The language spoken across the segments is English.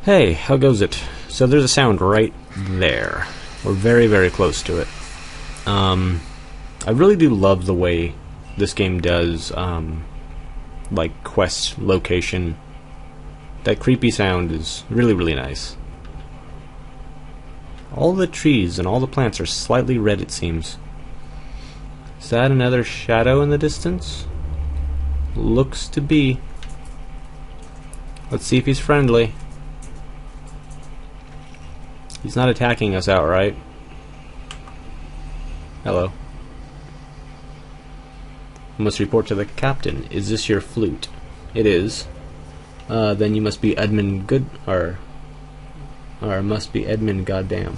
Hey, how goes it? So there's a sound right there. We're very, very close to it. I really do love the way this game does, like, quest location. That creepy sound is really, really nice. All the trees and all the plants are slightly red, it seems. Is that another shadow in the distance? Looks to be. Let's see if he's friendly. He's not attacking us outright. Hello. I must report to the captain. Is this your flute? It is. Then you must be Edmund Good, or must be Edmund Goddamn.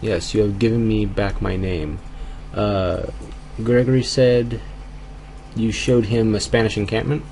Yes, you have given me back my name. Gregory said you showed him a Spanish encampment.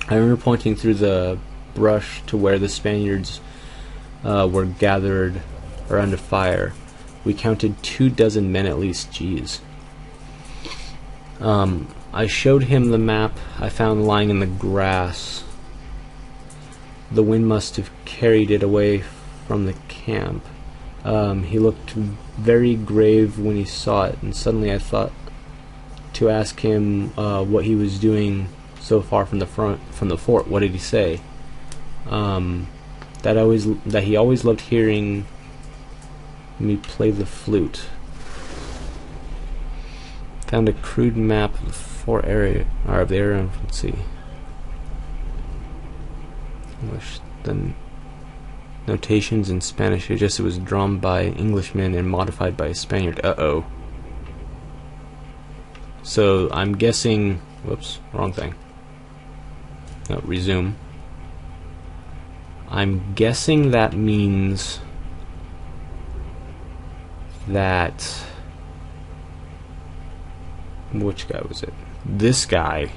I remember pointing through the brush to where the Spaniards were gathered or under fire. We counted 24 men at least. Jeez. I showed him the map I found lying in the grass. The wind must have carried it away from the camp. He looked very grave when he saw it, and suddenly I thought to ask him what he was doing so far from the fort. What did he say? That he always loved hearing me play the flute. Found a crude map of the fort area, or of the area. Let's see. English. Then notations in Spanish. It was drawn by Englishmen and modified by a Spaniard. Uh-oh. So I'm guessing. Whoops, wrong thing. No, resume. I'm guessing that means that. Which guy was it? This guy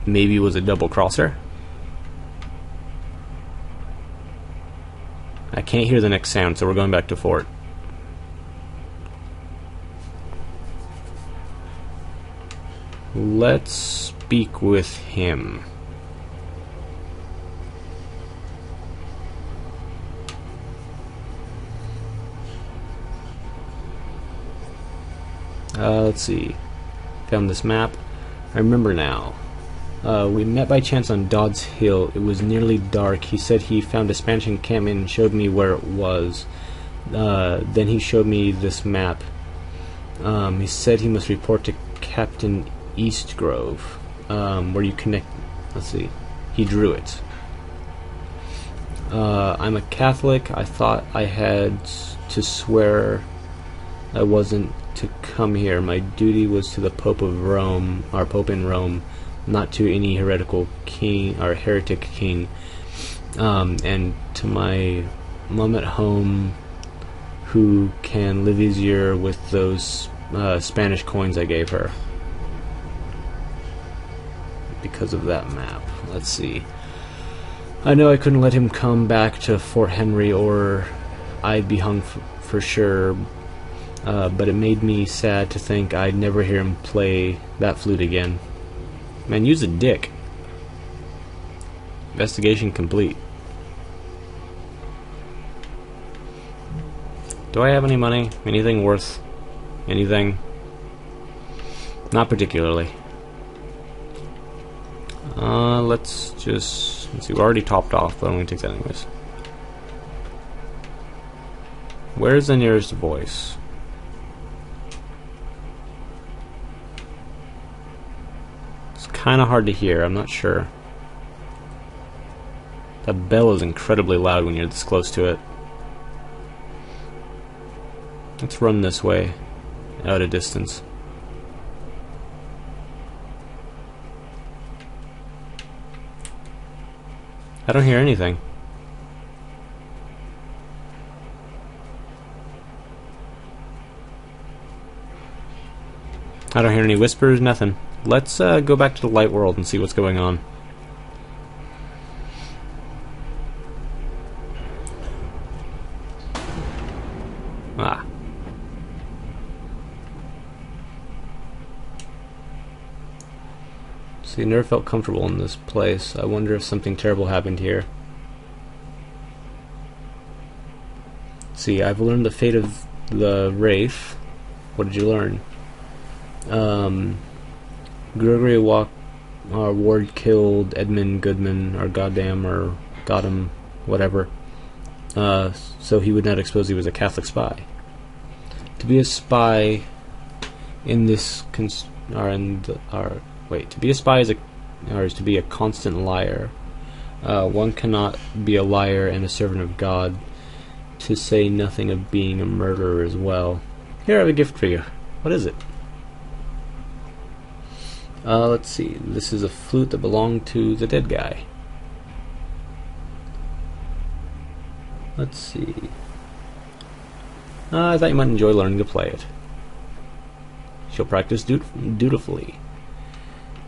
maybe was a double crosser. I can't hear the next sound, so we're going back to fort. Let's speak with him. Let's see. Found this map. I remember now. We met by chance on Dodd's Hill. It was nearly dark. He said he found a Spanish encampment and showed me where it was. Then he showed me this map. He said he must report to Captain Eastgrove, where you connect. Let's see. He drew it. I'm a Catholic. I thought I had to swear I wasn't to come here. My duty was to the Pope of Rome, or Pope in Rome, not to any heretical king or heretic king, and to my mom at home, who can live easier with those Spanish coins I gave her because of that map. Let's see. I know I couldn't let him come back to Fort Henry, or I'd be hung for sure. But it made me sad to think I'd never hear him play that flute again. Man, use a dick. Investigation complete. Do I have any money? Anything worth anything? Not particularly. Let's see, we're already topped off, but I'm gonna take that anyways. Where's the nearest voice? Kind of hard to hear, I'm not sure. That bell is incredibly loud when you're this close to it. Let's run this way, out a distance. I don't hear anything. I don't hear any whispers, nothing. Let's go back to the light world and see what's going on. Ah. See, I never felt comfortable in this place. I wonder if something terrible happened here. See, I've learned the fate of the Wraith. What did you learn? Gregory Ward killed Edmund Goodman, or Goddamn, or got him, whatever. So he would not expose he was a Catholic spy. To be a spy in this to be a spy is to be a constant liar. One cannot be a liar and a servant of God, to say nothing of being a murderer as well. Here, I have a gift for you. What is it? Let's see. This is a flute that belonged to the dead guy. Let's see. I thought you might enjoy learning to play it. She'll practice dutifully.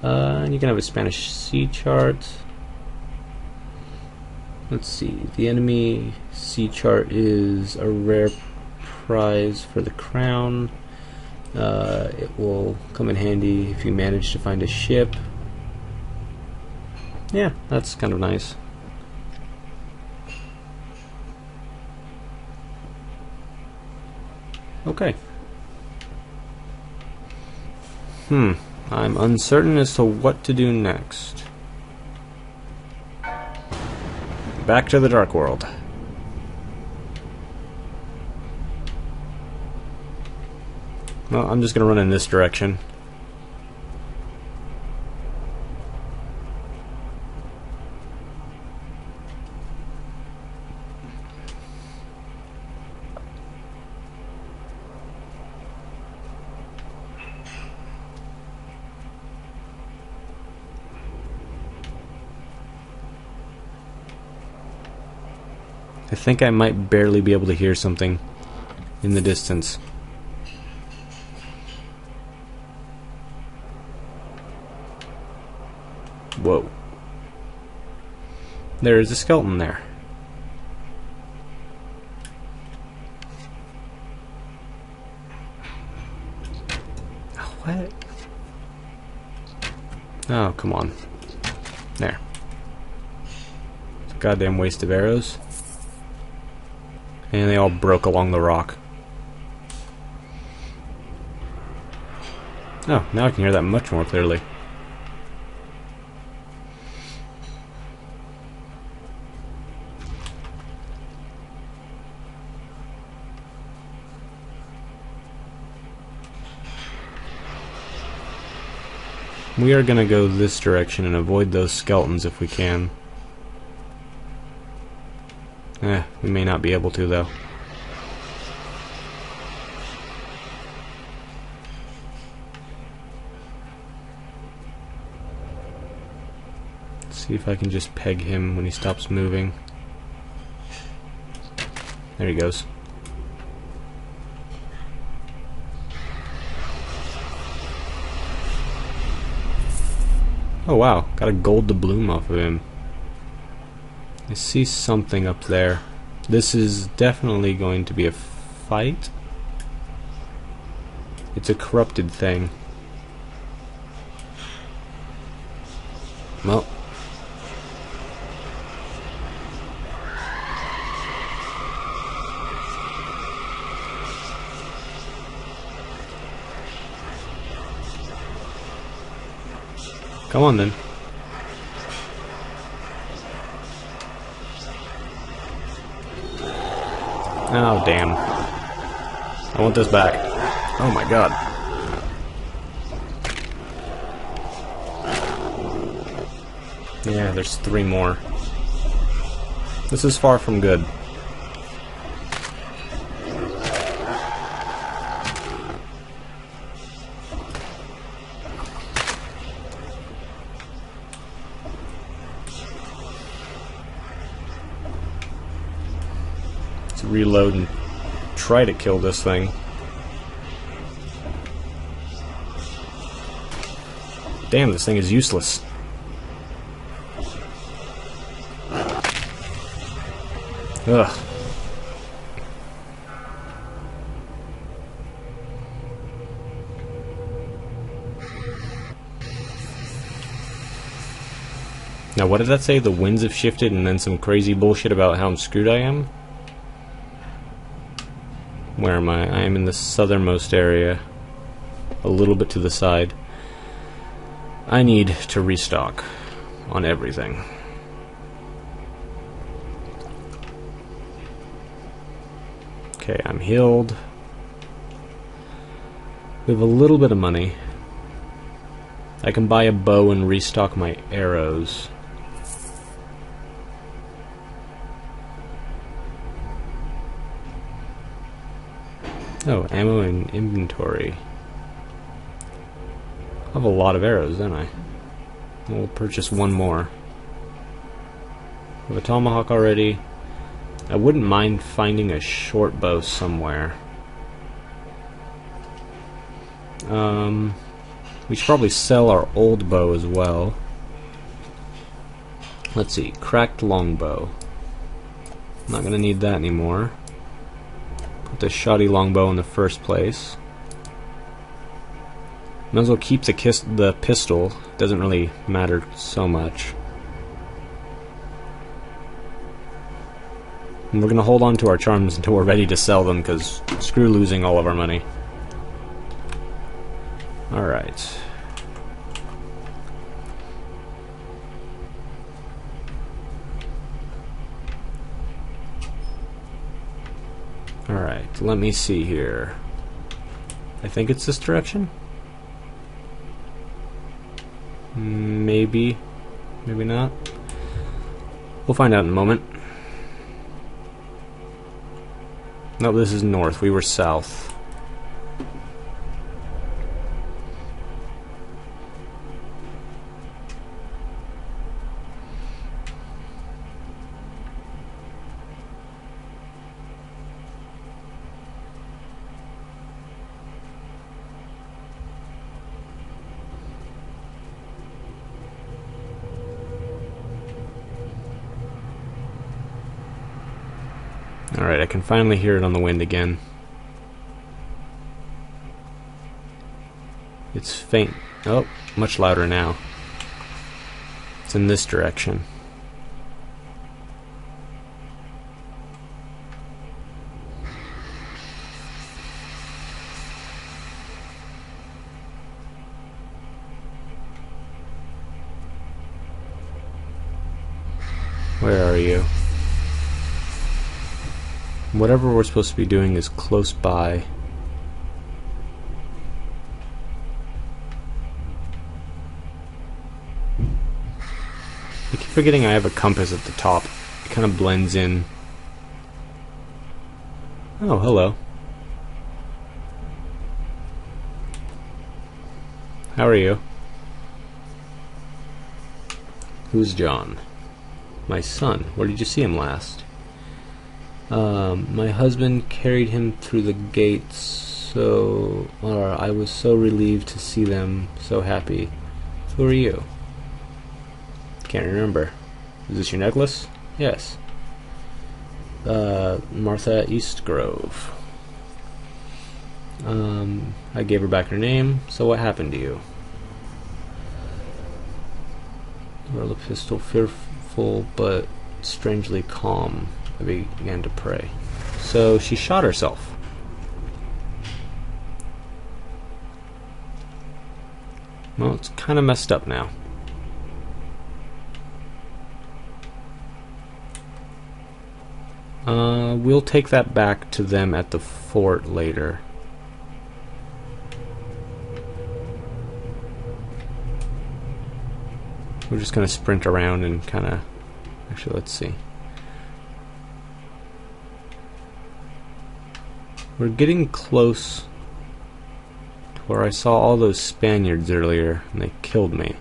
And you can have a Spanish sea chart. Let's see. The enemy sea chart is a rare prize for the crown. It will come in handy if you manage to find a ship. Yeah, that's kind of nice. Okay. I'm uncertain as to what to do next. Back to the Dark World. Well, I'm just gonna run in this direction. I think I might barely be able to hear something in the distance. Whoa. There is a skeleton there. What? Oh, come on. There. It's a goddamn waste of arrows. And they all broke along the rock. Oh, now I can hear that much more clearly. We are going to go this direction and avoid those skeletons if we can. We may not be able to, though. Let's see if I can just peg him when he stops moving. There he goes. Oh wow, got a gold doubloon off of him. I see something up there. This is definitely going to be a fight. It's a corrupted thing. Well. Come on then. Oh, damn. I want this back. Oh my god. Yeah, there's 3 more. This is far from good. Let's reload and try to kill this thing. Damn, this thing is useless. Ugh. Now, what did that say? The winds have shifted, and then some crazy bullshit about how screwed I am? Where am I? I am in the southernmost area. A little bit to the side. I need to restock on everything. Okay, I'm healed. We have a little bit of money. I can buy a bow and restock my arrows. Oh, ammo and inventory. I have a lot of arrows, don't I? We'll purchase one more. I have a tomahawk already. I wouldn't mind finding a short bow somewhere. We should probably sell our old bow as well. Let's see, cracked longbow. Not gonna need that anymore. Put the shoddy longbow in the first place. Might as well keep the pistol. Doesn't really matter so much. And we're gonna hold on to our charms until we're ready to sell them, because screw losing all of our money. Alright. Alright, let me see here. I think it's this direction? Maybe. Maybe not. We'll find out in a moment. No, this is north. We were south. Alright, I can finally hear it on the wind again. It's faint. Oh, much louder now. It's in this direction. Where are you? Whatever we're supposed to be doing is close by. I keep forgetting I have a compass at the top. It kind of blends in. Oh, hello. How are you? Who's John? My son. Where did you see him last? My husband carried him through the gates, so I was so relieved to see them so happy. Who are you? Can't remember. Is this your necklace? Yes. Martha Eastgrove. I gave her back her name, so what happened to you? Roll a pistol, fearful but strangely calm. I began to pray. So she shot herself. Well, it's kind of messed up now. We'll take that back to them at the fort later. We're just gonna sprint around and kind of... Actually, let's see. We're getting close to where I saw all those Spaniards earlier, and they killed me.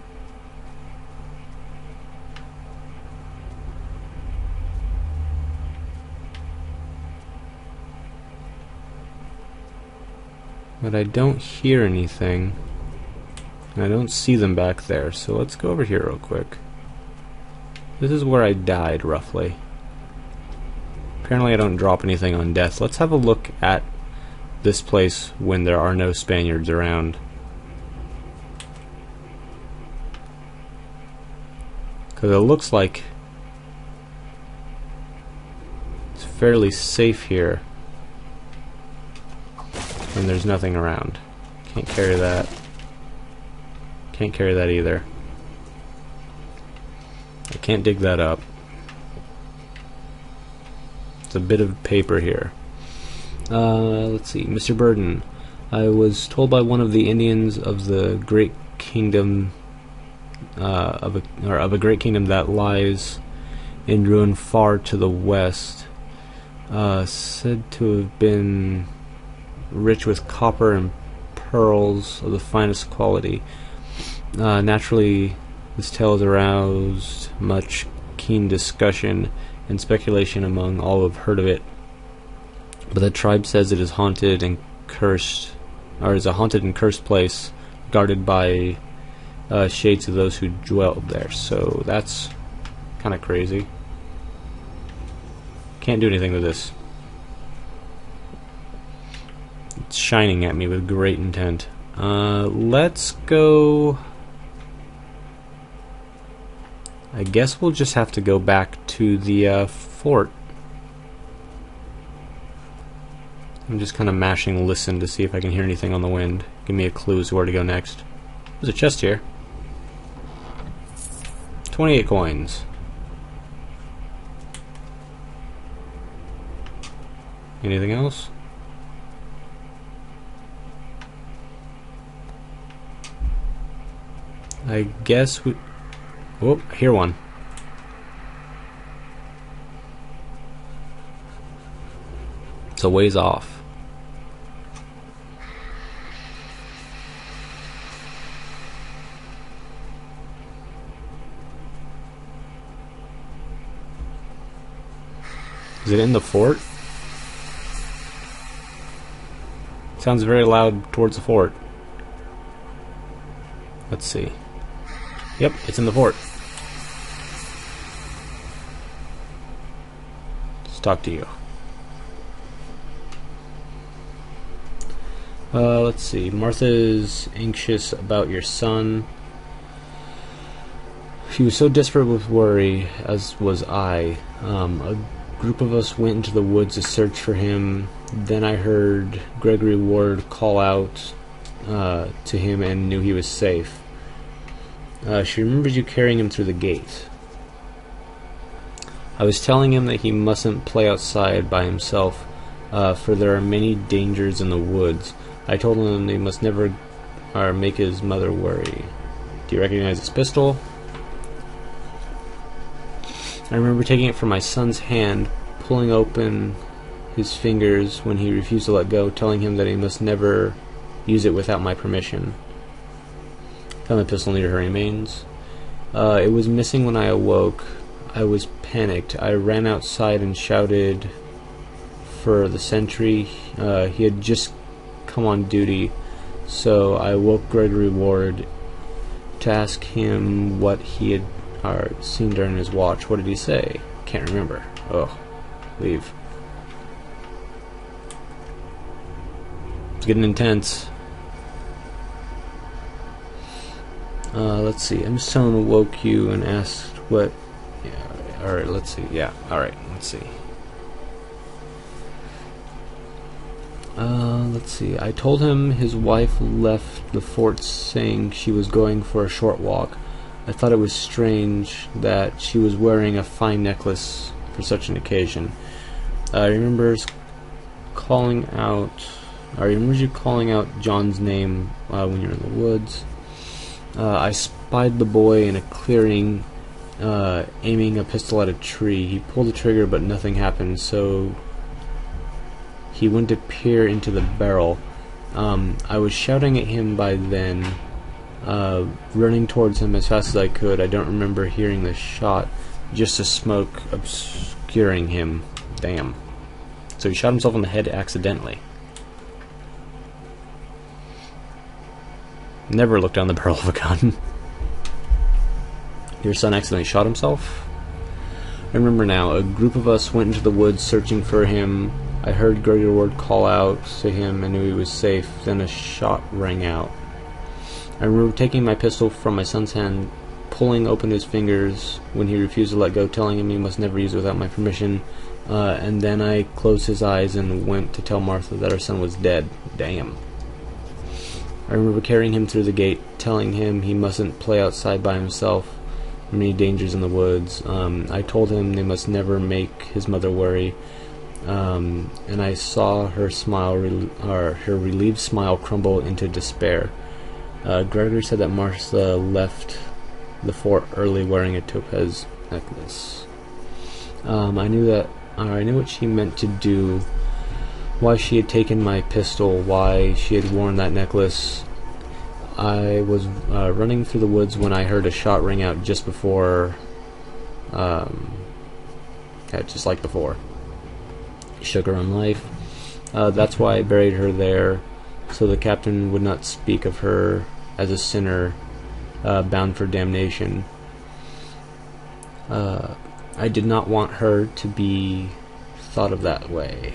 But I don't hear anything, and I don't see them back there, so let's go over here real quick. This is where I died, roughly. Apparently I don't drop anything on death. Let's have a look at this place when there are no Spaniards around. because it looks like it's fairly safe here, and there's nothing around. Can't carry that. Can't carry that either. I can't dig that up. It's a bit of paper here. Let's see. Mr. Burden, I was told by one of the Indians of the great kingdom of a great kingdom that lies in ruin far to the west, said to have been rich with copper and pearls of the finest quality. Naturally, this tale has aroused much keen discussion and speculation among all who have heard of it. But the tribe says it is haunted and cursed, or is a haunted and cursed place, guarded by shades of those who dwelled there. So that's kind of crazy. Can't do anything with this. It's shining at me with great intent. Let's go. I guess we'll just have to go back to the fort. I'm just kind of mashing listen to see if I can hear anything on the wind. Give me a clue as to where to go next. There's a chest here. 28 coins. Anything else? I guess we... Oh, I hear one. It's a ways off. Is it in the fort? Sounds very loud towards the fort. Let's see. Yep, it's in the fort. Let's talk to you. Let's see. Martha's anxious about your son. She was so desperate with worry, as was I. A group of us went into the woods to search for him. Then I heard Gregory Ward call out to him and knew he was safe. She remembers you carrying him through the gate. I was telling him that he mustn't play outside by himself, for there are many dangers in the woods. I told him he must never make his mother worry. Do you recognize this pistol? I remember taking it from my son's hand, pulling open his fingers when he refused to let go, telling him that he must never use it without my permission. Found the pistol near her remains. It was missing when I awoke. I was panicked. I ran outside and shouted for the sentry. He had just come on duty, so I woke Gregory Ward to ask him what he had seen during his watch. What did he say? Can't remember. Oh, leave. It's getting intense. Let's see. I'm just telling him woke you and asked what. Yeah. All right. Let's see. Yeah. All right. Let's see. Let's see. I told him his wife left the fort saying she was going for a short walk. I thought it was strange that she was wearing a fine necklace for such an occasion. I remember you calling out John's name when you were in the woods. I spied the boy in a clearing, aiming a pistol at a tree. He pulled the trigger, but nothing happened, so he went to peer into the barrel. I was shouting at him by then, running towards him as fast as I could. I don't remember hearing the shot, just the smoke obscuring him. Damn. So he shot himself in the head accidentally. Never look down the barrel of a gun. Your son accidentally shot himself? I remember now. A group of us went into the woods searching for him. I heard Gregory Ward call out to him and knew he was safe. Then a shot rang out. I remember taking my pistol from my son's hand, pulling open his fingers when he refused to let go, telling him he must never use it without my permission. And then I closed his eyes and went to tell Martha that our son was dead. Damn. I remember carrying him through the gate, telling him he mustn't play outside by himself. Many dangers in the woods. I told him they must never make his mother worry. And I saw her smile, her relieved smile, crumble into despair. Gregory said that Martha left the fort early wearing a topaz necklace. I knew what she meant to do, why she had taken my pistol, why she had worn that necklace. I was running through the woods when I heard a shot ring out just before, just like before. Shook her on life. That's why I buried her there, so the captain would not speak of her as a sinner bound for damnation. I did not want her to be thought of that way.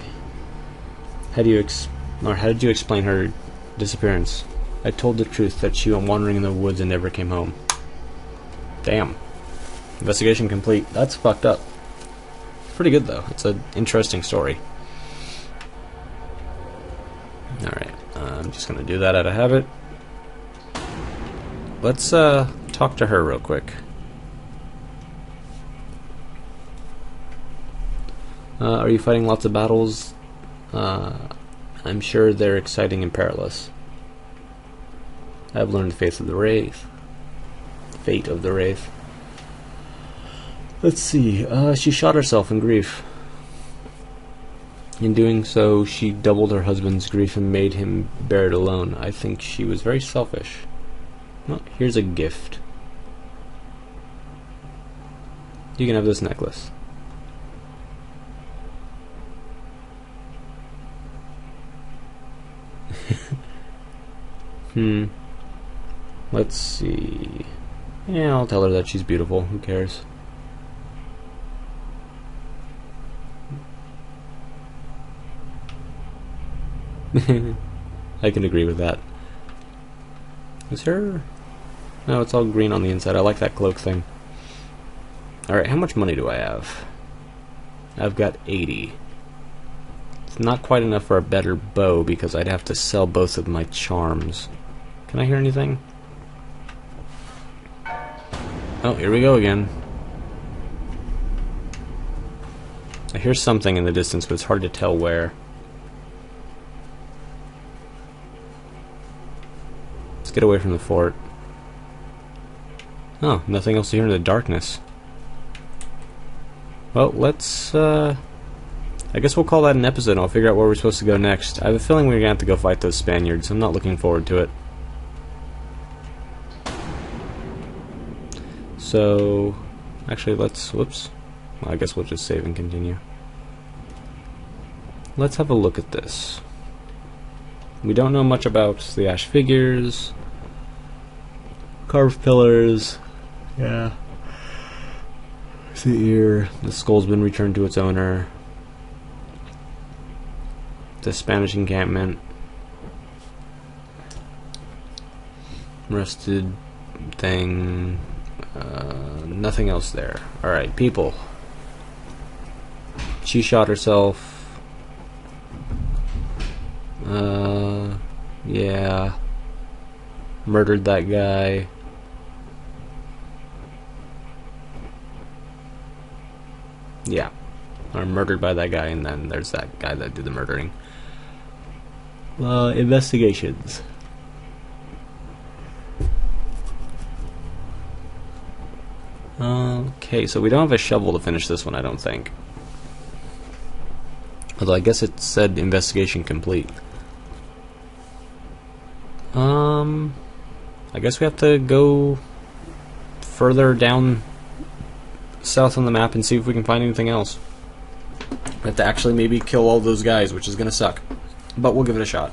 How did you explain her disappearance? I told the truth, that she went wandering in the woods and never came home. Damn. Investigation complete. That's fucked up. It's pretty good though. It's an interesting story. Alright, I'm just gonna do that out of habit. Let's talk to her real quick. Are you fighting lots of battles? I'm sure they're exciting and perilous. I've learned the fate of the Wraith. Let's see. She shot herself in grief. In doing so, she doubled her husband's grief and made him bear it alone. I think she was very selfish. Well, here's a gift. You can have this necklace. Let's see. Yeah, I'll tell her that she's beautiful. Who cares? I can agree with that. Is her... No, it's all green on the inside. I like that cloak thing. Alright, how much money do I have? I've got 80. It's not quite enough for a better bow because I'd have to sell both of my charms. Can I hear anything? Oh, here we go again. I hear something in the distance, but it's hard to tell where. Let's get away from the fort. Oh, nothing else to hear in the darkness. Well, let's, I guess we'll call that an episode and I'll figure out where we're supposed to go next. I have a feeling we're gonna have to go fight those Spaniards. I'm not looking forward to it. So, actually whoops. Well, I guess we'll just save and continue. Let's have a look at this. We don't know much about the ash figures. Carved pillars. Yeah. There's the ear. The skull's been returned to its owner. The Spanish encampment. Rusted thing. Nothing else there. Alright, people. She shot herself. Yeah. Murdered that guy. Yeah. Or murdered by that guy, and then there's that guy that did the murdering. Investigations. Okay, so we don't have a shovel to finish this one, I don't think. Although I guess it said investigation complete. I guess we have to go further down south on the map and see if we can find anything else. We have to actually maybe kill all those guys, which is gonna suck. But we'll give it a shot.